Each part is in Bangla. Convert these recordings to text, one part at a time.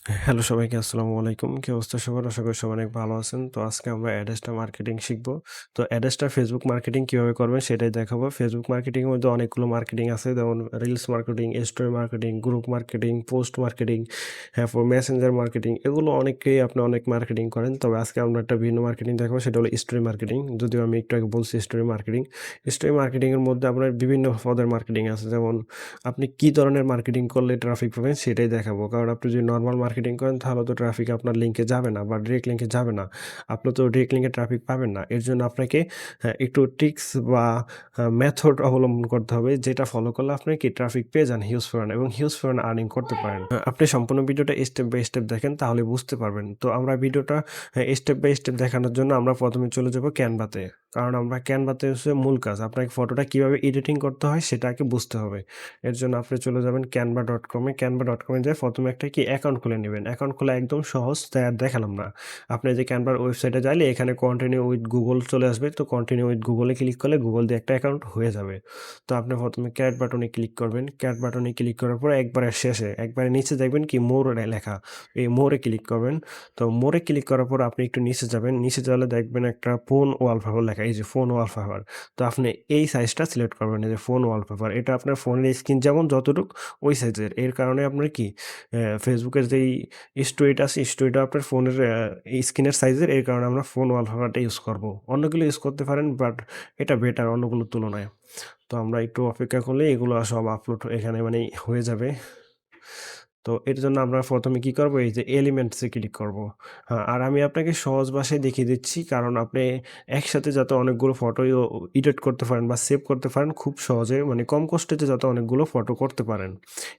হ্যালো সবাইকে আসসালামু আলাইকুম। কি অবস্থা সবার? আশা করি সবাই অনেক ভালো আছেন। তো আজকে আমরা অ্যাডেস্টা মার্কেটিং শিখব। তো অ্যাডেস্টা ফেসবুক মার্কেটিং কিভাবে করবেন সেটাই দেখাবো। ফেসবুক মার্কেটিং এর মধ্যে অনেকগুলো মার্কেটিং আছে। যেমন reels marketing, story marketing, group marketing, post marketing, এরপর মেসেঞ্জার মার্কেটিং এগুলো অনেকেই আপনি অনেক মার্কেটিং করেন। তবে আজকে আমরা একটা ভিন্ন মার্কেটিং দেখাবো সেটা হলো স্টোরি মার্কেটিং। যদিও আমি একটু আগে বলছি স্টোরি মার্কেটিং। স্টোরি মার্কেটিং এর মধ্যে আপনার বিভিন্ন পদের মার্কেটিং আছে। যেমন আপনি কি ধরনের মার্কেটিং করলে ট্রাফিক পাবেন সেটাই দেখাবো। কারণ আপনি যদি নরমাল মার্কেটিং করেন তাহলে তো ট্রাফিক আপনার লিঙ্কে যাবে না বা ডিরেক্ট লিঙ্কে যাবে না। আপনি তো ডিরেক্ট লিঙ্কে ট্রাফিক পাবেন না। এর জন্য আপনাকে একটু ট্রিক্স বা মেথড অবলম্বন করতে হবে যেটা ফলো করলে আপনি কি ট্রাফিক পেয়ে যান হিউজ পরিমাণে এবং হিউজ পরিমাণে আর্নিং করতে পারেন। আপনি সম্পূর্ণ ভিডিওটা স্টেপ বাই স্টেপ দেখেন তাহলে বুঝতে পারবেন। তো আমরা ভিডিওটা স্টেপ বাই স্টেপ দেখানোর জন্য আমরা ১ম এ চলে যাব ক্যানভাতে। কারণ আমরা ক্যানভাতে হচ্ছে মূল কাজ। আপনাকে ফটোটা কিভাবে এডিটিং করতে হয় সেটা আগে বুঝতে হবে। এর জন্য আপনি চলে যাবেন canva.com এ। canva.com এ যেয়ে ১ম এ একটা কি অ্যাকাউন্ট খুলে নিবেন। অ্যাকাউন্ট খোলা একদম সহজ, তাই আর দেখালাম না। আপনি এই যে Canva র ওয়েবসাইটে যাইলে এখানে কন্টিনিউ উইথ গুগল চলে আসবে। তো continue with Google A click করলে গুগল দিয়ে একটা অ্যাকাউন্ট হয়ে যাবে। তো আপনি ১ম এ ক্যাট বাটনে ক্লিক করবেন। ক্যাট বাটনে ক্লিক করার পর একবারে শেষে, একবারে নিচে দেখবেন কি মোর লেখা। এই মোরে ক্লিক করবেন। তো মোরে ক্লিক করার পর আপনি একটু নিচে যাবেন। নিচে গেলে দেখবেন একটা ফোন ওয়ালপেপার লেখা। এই যে ফোন ওয়ালপেপার। তো আপনি এই সাইজটা সিলেক্ট করবেন। এই যে ফোন ওয়ালপেপার। এটা আপনার ফোনের স্ক্রিন যেমন যতটুক ওই সাইজের। এর কারণে আপনার কি ফেসবুকের যেই স্টোরিটা আছে স্টোরিটা আপনার ফোনের স্ক্রিনের সাইজের। এর কারণে আমরা ফোন ওয়ালপেপারটা ইউজ করব। অন্যগুলো ইউজ করতে পারেন বাট এটা বেটার অন্যগুলোর তুলনায়। তো আমরা একটু অপেক্ষা করলে এগুলো সব আপলোড এখানে মানে হয়ে যাবে। তো এর জন্য আমরা ১ম এ কি করব? এই যে এলিমেন্টস এ ক্লিক করব। আর আমি আপনাকে সহজ ভাষায় দেখিয়ে দিচ্ছি কারণ আপনি একসাথে যাতে অনেকগুলো ফটো এডিট করতে পারেন বা সেভ করতে পারেন খুব সহজে মানে কম কষ্টে যাতে অনেকগুলো ফটো করতে পারেন।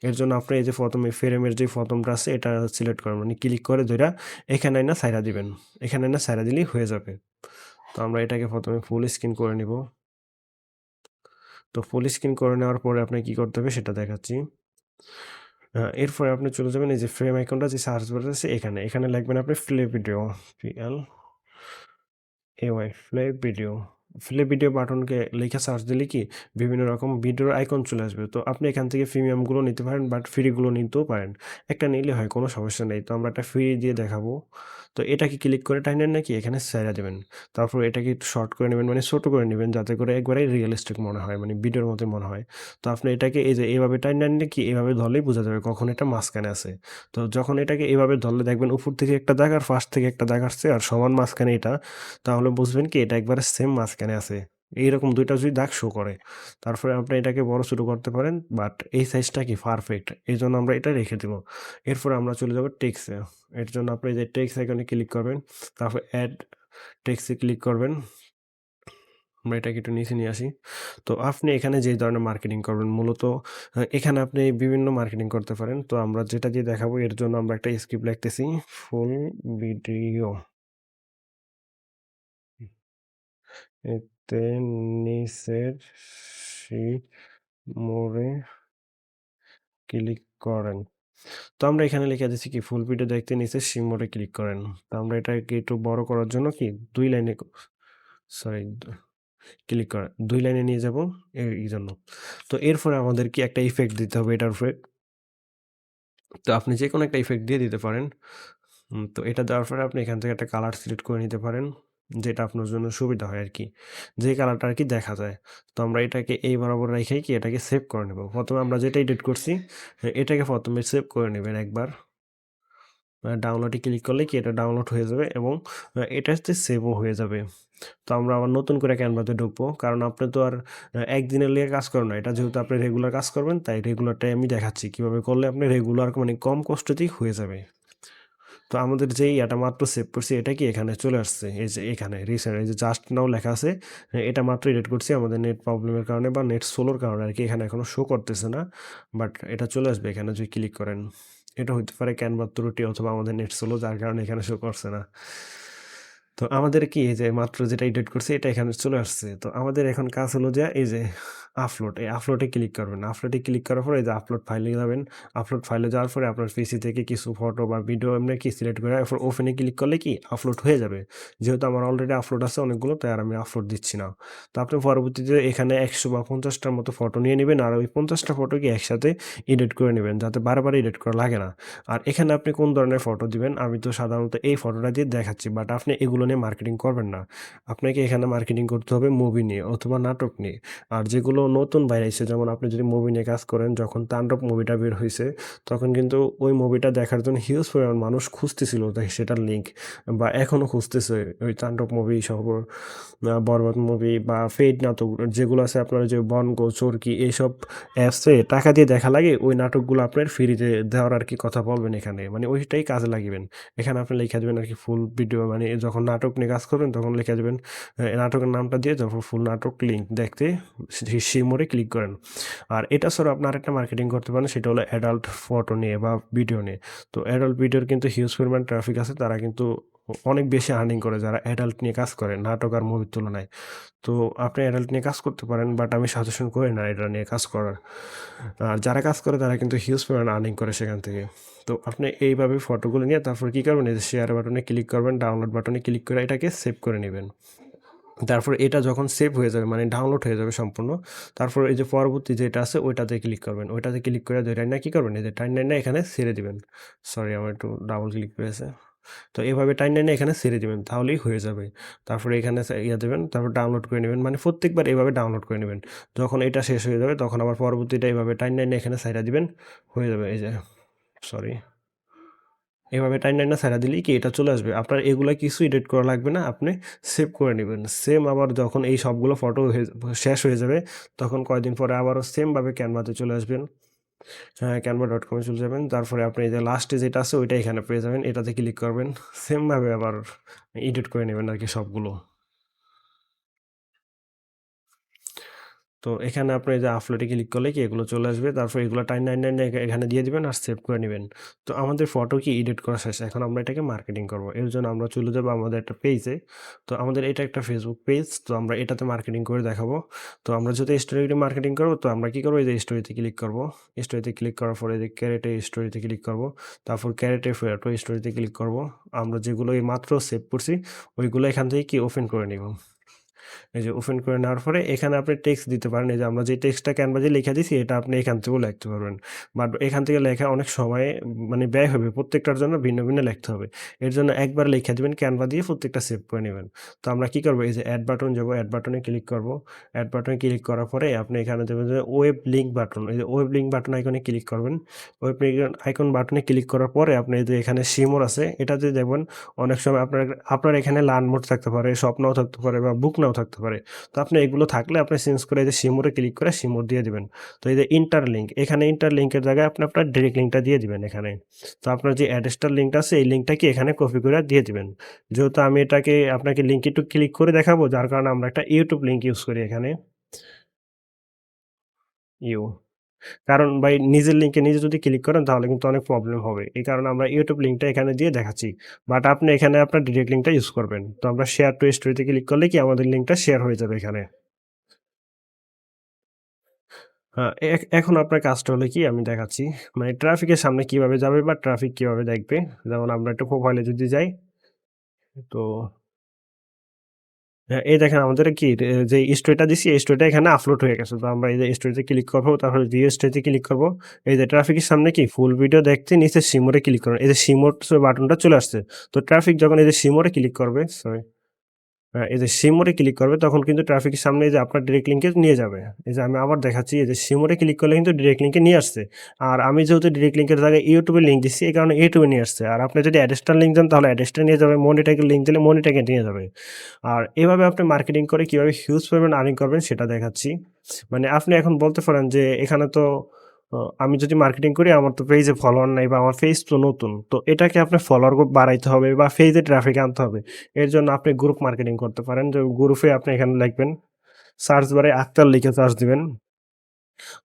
এর জন্য আপনি এই যে ১ম এ ফ্রেমের যে ১ম টা আছে এটা সিলেক্ট করবেন। মানে ক্লিক করে ধইরা এখানে আইনা ছাইড়া দিবেন। এখানে আইনা ছাইড়া দিলেই হয়ে যাবে। তো আমরা এটাকে ১ম এ ফুল স্ক্রিন করে নিব। তো ফুল স্ক্রিন করে নেওয়ার পরে আপনাকে কি করতে হবে সেটা দেখাচ্ছি। এরপরে আপনি চলে যাবেন এই যে ফ্রেম আইকনটা যে সার্চ বারে আছে এখানে। এখানে লিখবেন আপনি play video, PLAY play video বাটনকে লিখে সার্চ দিলে কি বিভিন্ন রকম ভিডিওর আইকন চলে আসবে। তো আপনি এখান থেকে প্রিমিয়াম গুলো নিতে পারেন বাট ফ্রি গুলো নিতেও পারেন। একটা নিলে হয় কোনো সমস্যা নেই। তো আমরা একটা ফ্রি দিয়ে দেখাবো। তো এটাকে ক্লিক করে টাইনেন নাকি এখানে ছাইড়া দিবেন। তারপর এটাকে একটু শর্ট করে নিবেন মানে ছোট করে নিবেন যাতে করে একবারেই রিয়ালিস্টিক মনে হয় মানে ভিডিওর মতোই মনে হয়। তো আপনি এটাকে এই যে এভাবে টাইনে আনলে কি এভাবে ধরলেই বোঝা যাবে কখন এটা মাঝখানে আছে। তো যখন এটাকে এভাবে ধরলে দেখবেন উপর থেকে একটা দাগ আর ফার্স্ট থেকে একটা দাগ আসছে আর সমান মাঝখানে এটা, তাহলে বুঝবেন কি এটা একবারে সেম মাঝখানে আছে। এইরকম ২ টা যদি দাগ শো করে, তারপরে আপনি এটাকে বড় ছোট করতে পারেন বাট এই সাইজটা কি পারফেক্ট। এজন্য আমরা এটা রেখে দিব। এরপরে আমরা চলে যাব টেক্সট এ। এর জন্য আপনি এই যে টেক্সট আইকনে ক্লিক করবেন। তারপর এড টেক্সট এ ক্লিক করবেন। আমরা এটাকে একটু নিচে নিয়ে আসি। তো আপনি এখানে যে ধরনের মার্কেটিং করবেন মূলত এখানে আপনি বিভিন্ন মার্কেটিং করতে পারেন। তো আমরা যেটা দিয়ে দেখাবো এর জন্য আমরা একটা স্ক্রিপ্ট লিখতেছি। Full video. এতে নিচের মোড়ে ক্লিক করেন। তো আমরা এখানে লিখে দিচ্ছি কি ফুল ভিডিও দেখতে নিচে মোড়ে ক্লিক করেন। তো আমরা এটাকে একটু বড় করার জন্য কি ২ লাইনে সরি ক্লিক করা ২ লাইনে নিয়ে যাবো এইজন্য। তো এরপরে আমাদের কি একটা ইফেক্ট দিতে হবে এটার উপরে। তো আপনি যেকোনো একটা ইফেক্ট দিয়ে দিতে পারেন। তো এটা দেওয়ার পরে আপনি এখান থেকে একটা কালার সিলেক্ট করে নিতে পারেন। যেটা আপনার জন্য সুবিধা হয় আরকি। যে কালারটা আরকি দেখা যায়। তো আমরা এটাকে এই বরাবর রেখেই কি এটাকে সেভ করে নেব। ১ম এ আমরা যেটা এডিট করছি এটাকে ১ম এ সেভ করে নিবেন একবার। ডাউনলোডে ক্লিক করলে কি এটা ডাউনলোড হয়ে যাবে এবং এটাতে সেভও হয়ে যাবে। তো আমরা আবার নতুন করে ক্যানভাতে ঢুকবো। কারণ আপনি তো আর একদিনের লেগে কাজ করেন না। এটা যেহেতু আপনি রেগুলার কাজ করবেন তাই রেগুলারটাই আমি দেখাচ্ছি। কিভাবে করলে আপনি রেগুলার মানে কম কষ্টতেই হয়ে যাবে। তো আমাদের যেই এটা মাত্র সেভ করছি এটা কি এখানে চলে আসছে। এই যে এখানে রিসেন্ট এই যে জাস্ট নাও লেখা আছে। এটা মাত্র এডিট করছি আমাদের নেট প্রবলেমের কারণে বা নেট স্লোর কারণে আরকি এখানে এখনো শো করতেছে না। বাট এটা চলে আসবে এখানে যদি ক্লিক করেন। এটা হইতে পারে ক্যানভার ত্রুটি অথবা আমাদের নেট স্লো যার কারণে এখানে শো করছে না। তো আমাদের কি এই যে মাত্র যেটা এডিট করছি এটা এখানে চলে আসছে। তো আমাদের এখন কাজ হলো যে এই যে আপলোড, এই আপলোডে ক্লিক করবেন। আপলোডে ক্লিক করার পরে এই যে আপলোড ফাইলে যাবেন। আপলোড ফাইলে যাওয়ার পরে আপনার পিসি থেকে কিছু ফটো বা ভিডিও এমনি কি সিলেক্ট করে এরপর ওপেন এ ক্লিক করলে কি আপলোড হয়ে যাবে। যেহেতু আমার অলরেডি আপলোড আছে অনেকগুলো তাই আর আমি আপলোড দিচ্ছি না। তো আপনি পরবর্তীতে এখানে ১০০ বা ৫০ টার মতো ফটো নিয়ে নিবেন আর ওই ৫০ টা ফটো কি একসাথে এডিট করে নিবেন যাতে বারবার এডিট করা লাগে না। আর এখানে আপনি কোন ধরনের ফটো দিবেন আমি তো সাধারণত এই ফটোটা দিয়ে দেখাচ্ছি বাট আপনি এগুলো নিয়ে মার্কেটিং করবেন না। আপনাকে এখানে মার্কেটিং করতে হবে মুভি নিয়ে অথবা নাটক নিয়ে। আর যেগুলো নতুন বাইর হইছে যেমন আপনি যদি মুভি নিয়ে কাজ করেন, যখন 'তাণ্ডব' মুভিটা বের হইছে, তখন কিন্তু ওই মুভিটা দেখার জন্য হিউজ পরিমাণ মানুষ খুঁজতেছিল সেটার লিঙ্ক বা এখনো খুঁজতেছে। ওই 'তাণ্ডব' মুভি সহ 'বরবাদ' মুভি বা পেইড নাটক যেগুলো আছে আপনার ওই যে 'বনগো', 'চরকি' এইসব অ্যাপসে টাকা দিয়ে দেখা লাগে ওই নাটকগুলো আপনার ফ্রিতে দেওয়ার আরকি কথা বলবেন এখানে। মানে ওইটাই কাজে লাগিবেন। এখানে আপনি লিখা দিবেন আরকি ফুল ভিডিও মানে যখন নাটক নিয়ে কাজ করবেন তখন লিখে দিবেন নাটকের নামটা দিয়ে তারপর ফুল নাটক লিঙ্ক দেখতে সেই মোড়ে ক্লিক করেন। আর এটা ছাড়াও আপনি আরেকটা মার্কেটিং করতে পারেন সেটা হলো অ্যাডাল্ট ফটো নিয়ে বা ভিডিও নিয়ে। তো অ্যাডাল্ট ভিডিওর কিন্তু হিউজ পরিমাণ ট্রাফিক আছে তারা কিন্তু অনেক বেশি আর্নিং করে যারা অ্যাডাল্ট নিয়ে কাজ করে নাটক আর মুভির তুলনায়। তো আপনি অ্যাডাল্ট নিয়ে কাজ করতে পারেন বাট আমি সাজেশন করি না এটা নিয়ে কাজ করার। আর যারা কাজ করে তারা কিন্তু হিউজ পরিমাণ আর্নিং করে সেখান থেকে। তো আপনি এইভাবে ফটোগুলো নিয়ে তারপর কি করবেন এই যে শেয়ার বাটনে ক্লিক করবেন, ডাউনলোড বাটনে ক্লিক করে এটাকে সেভ করে নিবেন। তারপর এটা যখন সেভ হয়ে যাবে মানে ডাউনলোড হয়ে যাবে সম্পূর্ণ, তারপর এই যে পরবর্তী যেটা আছে ওইটাতে ক্লিক করবেন। ওইটাতে ক্লিক করে ধইরা কি করবেন? এই যে টাইমলাইনটা এখানে ছেড়ে দিবেন। সরি আমার একটু ডাবল ক্লিক হয়েছে। তো এভাবে টাইমলাইনে এখানে ছেড়ে দিবেন তাহলেই হয়ে যাবে। তারপরে এখানে ইয়ে দিবেন, তারপর ডাউনলোড করে নিবেন। মানে প্রত্যেকবার এভাবে ডাউনলোড করে নিবেন। যখন এটা শেষ হয়ে যাবে তখন আবার পরবর্তীটা এভাবে টাইমলাইনে এখানে ছাইড়া দিবেন, হয়ে যাবে। এই যে সরি। এভাবে টাইমলাইনটা ছাইড়া দিলেই কি এটা চলে আসবে। আপনার এগুলা কিছু এডিট করা লাগবে না। আপনি সেভ করে নিবেন। সেম আবার যখন এই সবগুলো ফটো শেষ হয়ে যাবে, তখন কয়েকদিন পরে আবারও সেম ভাবে ক্যানভাতে চলে আসবেন। হ্যাঁ, canva.com এ চলে যাবেন। তারপরে আপনি এই যে লাস্টে যেটা আছে ওইটা এখানে পেয়ে যাবেন। এটাতে ক্লিক করবেন। সেম ভাবে আবার এডিট করে নিবেন আরকি সবগুলো। তো এখানে আপনি এই যে আপলোডে ক্লিক করলে কি এগুলো চলে আসবে। তারপর এগুলো টাইন এখানে দিয়ে দিবেন আর সেভ করে নিবেন। তো আমাদের ফটো কি এডিট করা শেষ। এখন আমরা এটাকে মার্কেটিং করব। এর জন্য আমরা চলে যাব আমাদের একটা পেজে। তো আমাদের এটা একটা Facebook পেজ। তো আমরা এটাতে মার্কেটিং করে দেখাবো। তো আমরা যদি স্টোরিতে মার্কেটিং করব তো আমরা কি করব এই যে স্টোরিতে ক্লিক করব। স্টোরিতে ক্লিক করার পরে এই যে ক্যারেটে স্টোরিতে ক্লিক করব। তারপর ক্যারেটে ফটো স্টোরিতে ক্লিক করব। আমরা যেগুলো এইমাত্র সেভ করছি ওইগুলো এখান থেকে কি ওপেন করে নিব। এই যে ওপেন করে নেওয়ার পরে এখানে আপনি টেক্সট দিতে পারেন। এই যে আমরা যে টেক্সটটা ক্যানভাসে লিখে দিছি এটা আপনি এখান থেকেও লিখতে পারবেন। বাট এখান থেকে লেখা অনেক সময় মানে ব্যয় হবে। প্রত্যেকটার জন্য ভিন্ন, ভিন্ন লিখতে হবে। এর জন্য একবার লিখে দিবেন ক্যানভা দিয়ে প্রত্যেকটা সেভ করে নিবেন। তো আমরা কি করব এই যে এড বাটন যাব, এড বাটনে ক্লিক করব। এড বাটনে ক্লিক করার পরে আপনি এখানে দেবেন যে ওয়েব লিঙ্ক বাটন। এই যে ওয়েব লিঙ্ক বাটন আইকনে ক্লিক করবেন। ওয়েব লিঙ্ক আইকন বাটনে ক্লিক করার পরে আপনি এই যে এখানে শিমোর আছে এটা দিয়ে দেখবেন অনেক সময় আপনার এখানে লার্ন মোড থাকতে পারে, শপ নাও থাকতে পারে বা বুক নাও থাকতে পারে। তো আপনি এগুলো থাকলে আপনি চেঞ্জ করে এই যে শিমোরে ক্লিক করে শিমোর দিয়ে দিবেন। তো এই যে ইন্টারলিঙ্ক এখানে ইন্টারলিঙ্কের জায়গায় আপনি আপনার ডিরেক্ট লিঙ্কটা দিয়ে দিবেন এখানে। তো আপনার যে অ্যাড্রেসটার লিঙ্কটা আছে এই লিঙ্কটা কি এখানে কপি করে দিয়ে দিবেন। যেহেতু আমি এটাকে আপনাকে লিঙ্ক একটু ক্লিক করে দেখাবো যার কারণে আমরা একটা YouTube লিঙ্ক ইউজ করি এখানে। ইউ কারণ ভাই নিজের লিঙ্কে নিজে যদি ক্লিক করেন তাহলে কিন্তু অনেক প্রবলেম হবে। এই কারণে আমরা YouTube লিঙ্কটা এখানে দিয়ে দেখাচ্ছি। বাট আপনি এখানে আপনার ডিরেক্ট লিঙ্কটা ইউজ করবেন। তো আমরা শেয়ার টু স্টোরিতে ক্লিক করলে কি আমাদের লিঙ্কটা শেয়ার হয়ে যাবে এখানে। হ্যাঁ, এখন আপনার কাজটা হলো কি আমি দেখাচ্ছি। মানে ট্রাফিকের সামনে কিভাবে যাবে বা ট্রাফিক কিভাবে দেখবে। যেমন আমরা একটু প্রোফাইলে যদি যাই, তো এই দেখেন আমাদের কি যে স্টোরিটা দিছি এই স্টোরিটা এখানে আপলোড হয়ে গেছে। তো আমরা এই যে স্টোরিতে ক্লিক করব, তারপরে ভিউ স্টোরিতে ক্লিক করব। এই যে ট্রাফিকের সামনে কি ফুল ভিডিও দেখতে নিচে শিমোরে ক্লিক করুন। এই যে শিমোর বাটনটা চলে আসছে। তো ট্রাফিক যখন এই যে শিমোরে ক্লিক করবে, সরি এই যে শিমোরে ক্লিক করবে তখন কিন্তু ট্রাফিকের সামনে এই যে আপনার ডিরেক্ট লিঙ্কে নিয়ে যাবে। এই যে আমি আবার দেখাচ্ছি এই যে শিমোরে ক্লিক করলে কিন্তু ডিরেক্ট লিঙ্কে নিয়ে আসছে। আর আমি যেহেতু ডিরেক্ট লিঙ্কের জায়গায় YouTube এর লিঙ্ক দিচ্ছি এই কারণে YouTube এ নিয়ে আসছে। আর আপনি যদি অ্যাড্রেসটার লিঙ্ক দেন তাহলে অ্যাড্রেসটা নিয়ে যাবে। মনিটাকে লিঙ্ক দিলে মনিটাকে নিয়ে যাবে। আর এভাবে আপনি মার্কেটিং করে কিভাবে হিউজ পরিমাণ আর্নিং করবেন সেটা দেখাচ্ছি। মানে আপনি এখন বলতে পারেন যে এখানে তো আমি যদি মার্কেটিং করি আমার তো পেজে ফলোয়ার নাই বা আমার পেজ তো নতুন। তো এটাকে আপনার ফলোয়ার বাড়াইতে হবে বা পেজে ট্রাফিক আনতে হবে। এর জন্য আপনি গ্রুপ মার্কেটিং করতে পারেন। যে গ্রুপে আপনি এখানে লিখবেন, সার্চ বারে আক্তার লিখে সার্চ দিবেন।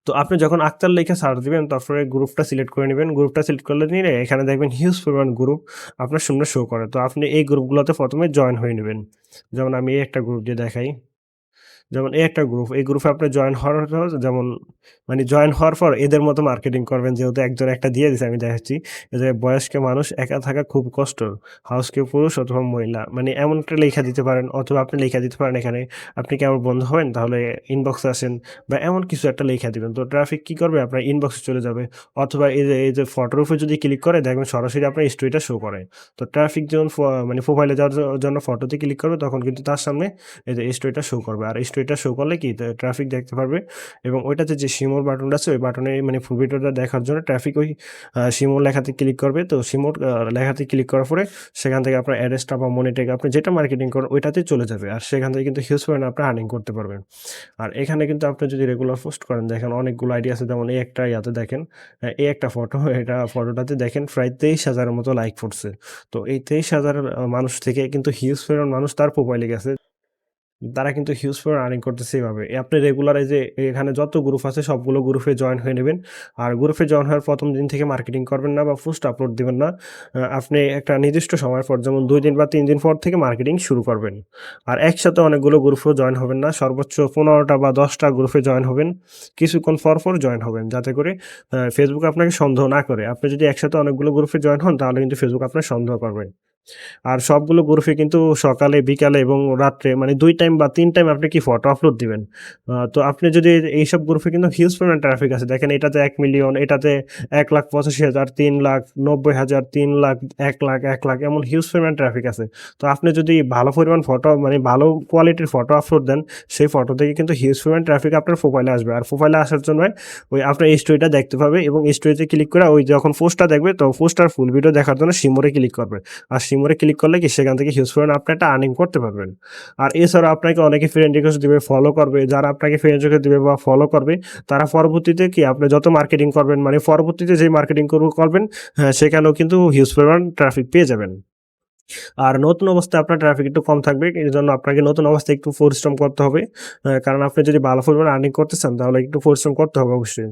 তো আপনি যখন আক্তার লিখে সার্চ দিবেন তারপরে গ্রুপটা সিলেক্ট করে নিবেন। গ্রুপটা সিলেক্ট করলে নিলে এখানে দেখবেন হিউজ পরিমাণ গ্রুপ আপনার সামনে শো করে। তো আপনি এই গ্রুপগুলোতে ১ম এ জয়েন হয়ে নিবেন। যেমন আমি এই একটা গ্রুপ দিয়ে দেখাই। যেমন এই একটা গ্রুপ, এই গ্রুপে আপনি জয়েন হওয়ার পর যেমন মানে জয়েন হওয়ার পর এদের মতো মার্কেটিং করবেন যেহেতু একজন একটা দিয়ে দিছে আমি দেখাচ্ছি। এই যে বয়স্ক মানুষ একা থাকা খুব কষ্ট। হাউস কেউ পুরুষ অথবা মহিলা। মানে এমন একটা লেখা দিতে পারেন অথবা আপনি লেখা দিতে পারেন এখানে, "আপনি কি আমার বন্ধু হবেন? তাহলে ইনবক্সে আসেন" বা এমন কিছু একটা লেখা দিবেন। তো ট্রাফিক কি করবে? আপনার ইনবক্সে চলে যাবে। অথবা এই যে ফটোর উপরে যদি ক্লিক করে দেখবেন সরাসরি আপনার স্টোরিটা শো করে। তো ট্রাফিক যখন মানে প্রোফাইলে যাওয়ার জন্য ফটোতে ক্লিক করবে তখন কিন্তু তার সামনে এই যে স্টোরিটা শো করবে। আর স্টোরিটা শো করলে কি ট্রাফিক দেখতে পারবে এবং ওইটাতে যে শিমোর বাটনটা আছে ওই বাটনে মানে ফুল ভিডিওটা দেখার জন্য ট্রাফিক ওই শিমোর লেখাতে ক্লিক করবে। তো শিমোর লেখাতে ক্লিক করার পরে সেখান থেকে আপনার অ্যাড্রেসটা বা মনিট্যাগ আপনি যেটা মার্কেটিং করেন ওইটাতেই চলে যাবে। আর সেখান থেকে কিন্তু হিউজ পরিমাণে আপনি আর্নিং করতে পারবেন। আর এখানে কিন্তু আপনি যদি রেগুলার পোস্ট করেন দেখেন অনেকগুলো আইডি আছে যেমন এই একটা ইয়াতে দেখেন এই একটা ফটো এটা ফটোটাতে দেখেন প্রায় ২৩,০০০ এর মতো লাইক পড়ছে। তো এই ২৩,০০০ মানুষ থেকে কিন্তু হিউজ পরিমাণ মানুষ তার প্রোফাইলে গেছে। তারা কিন্তু হিউজ পরিমাণ আর্নিং করতেছে এভাবে। আপনি রেগুলার এই যে এখানে যত গ্রুপ আছে সবগুলো গ্রুপে জয়েন হয়ে নিবেন। আর গ্রুপে জয়েন হওয়ার ১ম দিন থেকে মার্কেটিং করবেন না বা পোস্ট আপলোড দিবেন না। আপনি একটা নির্দিষ্ট সময় পর যেমন ২ দিন বা ৩ দিন পর থেকে মার্কেটিং শুরু করবেন। আর একসাথে অনেকগুলো গ্রুপেও জয়েন হবেন না। সর্বোচ্চ ১৫ টা বা ১০ টা গ্রুপে জয়েন হবেন। কিছুক্ষণ পর জয়েন হবেন। যাতে করে Facebook আপনাকে সন্দেহ না করে। আপনি যদি একসাথে অনেকগুলো গ্রুপে জয়েন হন তাহলে কিন্তু Facebook আপনার সন্দেহ করবে। আর সবগুলো গ্রুপে কিন্তু সকালে, বিকালে এবং রাত্রে মানে ২ টাইম বা ৩ টাইম আপনি কি ফটো আপলোড দিবেন। তো আপনি যদি এইসব গ্রুপে কিন্তু হিউজ পরিমাণ ট্রাফিক আছে। দেখেন এটাতে ১,০০,০০০, এটাতে ১,৮৫,০০০, ৩,০০,০০০, ৯০,০০০, ৩,০০,০০০, ১,০০,০০০, ১,০০,০০০ এমন হিউজ পরিমাণ ট্রাফিক আছে। তো আপনি যদি ভালো পরিমাণ ফটো মানে ভালো কোয়ালিটির ফটো আপলোড দেন, সেই ফটো থেকে কিন্তু হিউজ পরিমাণ ট্রাফিক আপনার প্রোফাইলে আসবে। আর প্রোফাইলে আসার জন্য ওই আপনার স্টোরিটা দেখতে পাবে এবং স্টোরিতে ক্লিক করে ওই যখন পোস্টটা দেখবে তো পোস্টটার ফুল ভিডিও দেখার জন্য সিমোরে ক্লিক করবে। আর সিমোরে ক্লিক করলে কি সেখান থেকে হিউজ পরিমাণ আপনি একটা আর্নিং করতে পারবেন। আর এছাড়াও আপনাকে অনেকে ফ্রেন্ড রিকোয়েস্ট দিবে, ফলো করবে। যারা আপনাকে ফ্রেন্ড রিকোয়েস্ট দিবে বা ফলো করবে, তারা পরবর্তীতে কি আপনি যত মার্কেটিং করবেন মানে পরবর্তীতে যে মার্কেটিং করবেন হ্যাঁ, সেখানেও কিন্তু হিউজ পরিমাণ ট্রাফিক পেয়ে যাবেন। আর নতুন অবস্থায় আপনার ট্রাফিক একটু কম থাকবে। এজন্য আপনাকে নতুন অবস্থায় একটু পরিশ্রম করতে হবে। কারণ আপনি যদি ভালো পরিমাণে আর্নিং করতে চান তাহলে একটু পরিশ্রম করতে হবে অবশ্যই।